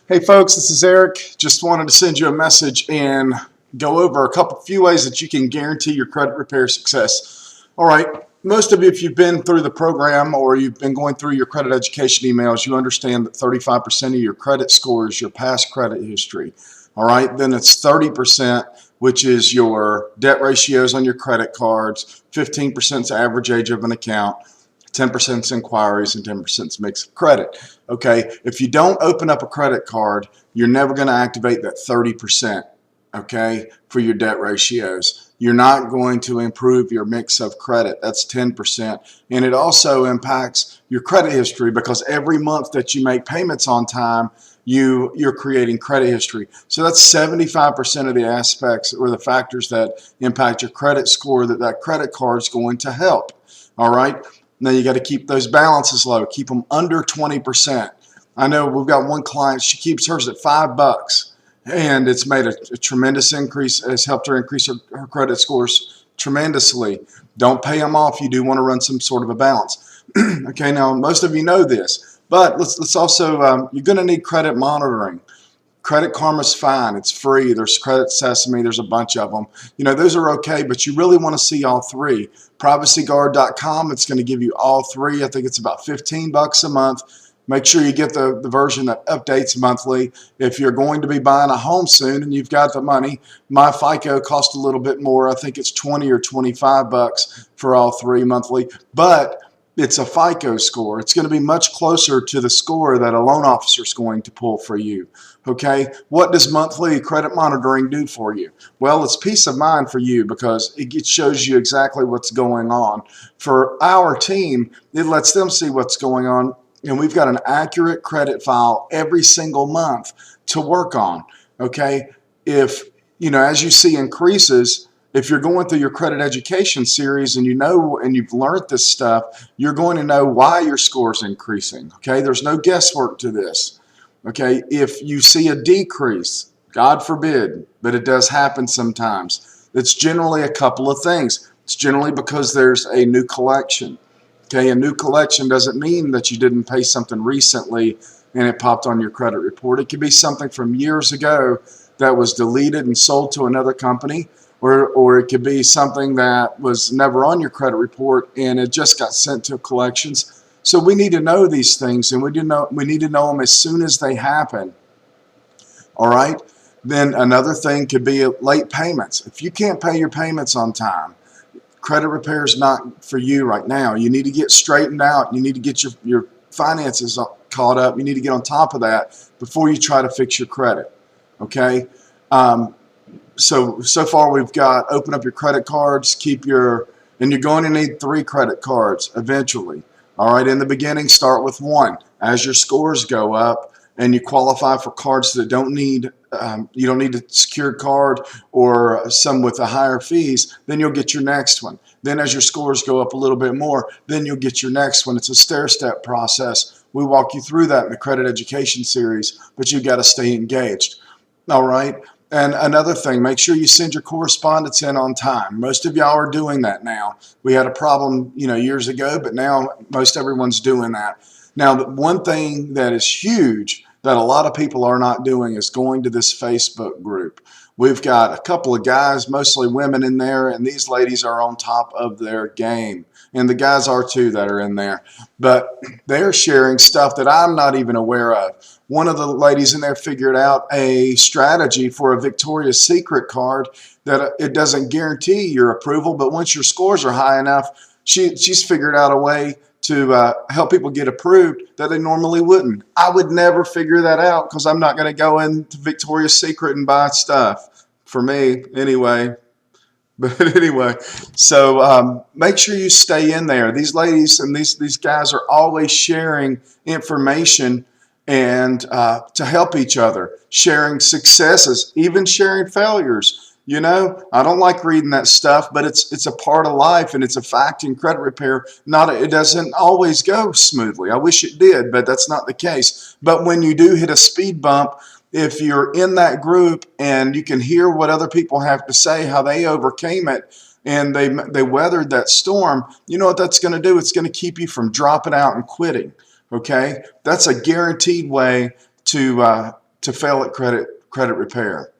Hey folks, this is Eric. Just wanted to send you a message and go over a few ways that you can guarantee your credit repair success. All right, most of you, if you've been through the program or you've been going through your credit education emails, you understand that 35% of your credit score is your past credit history. All right, then it's 30%, which is your debt ratios on your credit cards, 15% is average age of an account, 10% is inquiries, and 10% is mix of credit. Okay, if you don't open up a credit card, you're never going to activate that 30%, okay, for your debt ratios. You're not going to improve your mix of credit. That's 10%. And it also impacts your credit history because every month that you make payments on time, you're creating credit history. So that's 75% of the aspects or the factors that impact your credit score that credit card is going to help. All right. Now you got to keep those balances low. Keep them under 20%. I know we've got one client, she keeps hers at $5 and it's made a tremendous increase. It's helped her increase her credit scores tremendously. Don't pay them off. You do want to run some sort of a balance. Okay, now most of you know this, but let's also, you're going to need credit monitoring. Credit Karma's fine. It's free. There's Credit Sesame. There's a bunch of them. You know, those are okay, but you really want to see all three. PrivacyGuard.com, it's going to give you all three. I think it's about $15 a month. Make sure you get the version that updates monthly. If you're going to be buying a home soon and you've got the money, my FICO costs a little bit more. I think it's 20 or 25 bucks for all three monthly, but it's a FICO score. It's going to be much closer to the score that a loan officer is going to pull for you. Okay, what does monthly credit monitoring do for you? Well, it's peace of mind for you because it shows you exactly what's going on. For our team, it lets them see what's going on, and we've got an accurate credit file every single month to work on. Okay, if you know, as you see increases, if you're going through your credit education series and you know and you've learned this stuff, you're going to know why your score is increasing. Okay, there's no guesswork to this. Okay, if you see a decrease, God forbid, but it does happen sometimes, it's generally a couple of things. It's generally because there's a new collection. Okay, a new collection doesn't mean that you didn't pay something recently and it popped on your credit report. It could be something from years ago that was deleted and sold to another company, or it could be something that was never on your credit report and it just got sent to collections. So we need to know these things, and we need to know them as soon as they happen. All right? Then another thing could be late payments. If you can't pay your payments on time, credit repair is not for you right now. You need to get straightened out. You need to get your finances caught up. You need to get on top of that before you try to fix your credit. Okay? So far we've got open up your credit cards, and you're going to need 3 credit cards eventually. All right, in the beginning, start with 1. As your scores go up and you qualify for cards that don't need, you don't need a secured card or some with the higher fees, then you'll get your next one. Then as your scores go up a little bit more, then you'll get your next one. It's a stair-step process. We walk you through that in the credit education series, but you've got to stay engaged. All right. And another thing, make sure you send your correspondence in on time. Most of y'all are doing that now. We had a problem, years ago, but now most everyone's doing that. Now, the one thing that is huge that a lot of people are not doing is going to this Facebook group. We've got a couple of guys, mostly women in there, and these ladies are on top of their game. And the guys are too that are in there. But they're sharing stuff that I'm not even aware of. One of the ladies in there figured out a strategy for a Victoria's Secret card that it doesn't guarantee your approval, but once your scores are high enough, she's figured out a way to help people get approved that they normally wouldn't. I would never figure that out because I'm not going to go into Victoria's Secret and buy stuff for me anyway. But anyway, so make sure you stay in there. These ladies and these guys are always sharing information and to help each other, sharing successes, even sharing failures. I don't like reading that stuff, but it's a part of life and it's a fact in credit repair. It doesn't always go smoothly. I wish it did, but that's not the case. But when you do hit a speed bump, if you're in that group and you can hear what other people have to say, how they overcame it, and they weathered that storm, you know what that's going to do? It's going to keep you from dropping out and quitting. Okay? That's a guaranteed way to fail at credit repair.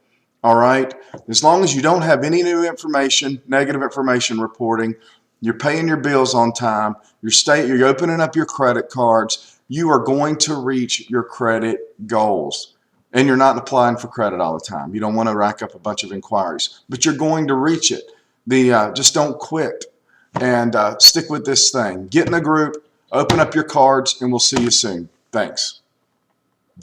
All right. As long as you don't have any new information, negative information reporting, you're paying your bills on time, you're opening up your credit cards, you are going to reach your credit goals. And you're not applying for credit all the time. You don't want to rack up a bunch of inquiries, but you're going to reach it. Just don't quit and stick with this thing. Get in a group, open up your cards, and we'll see you soon. Thanks.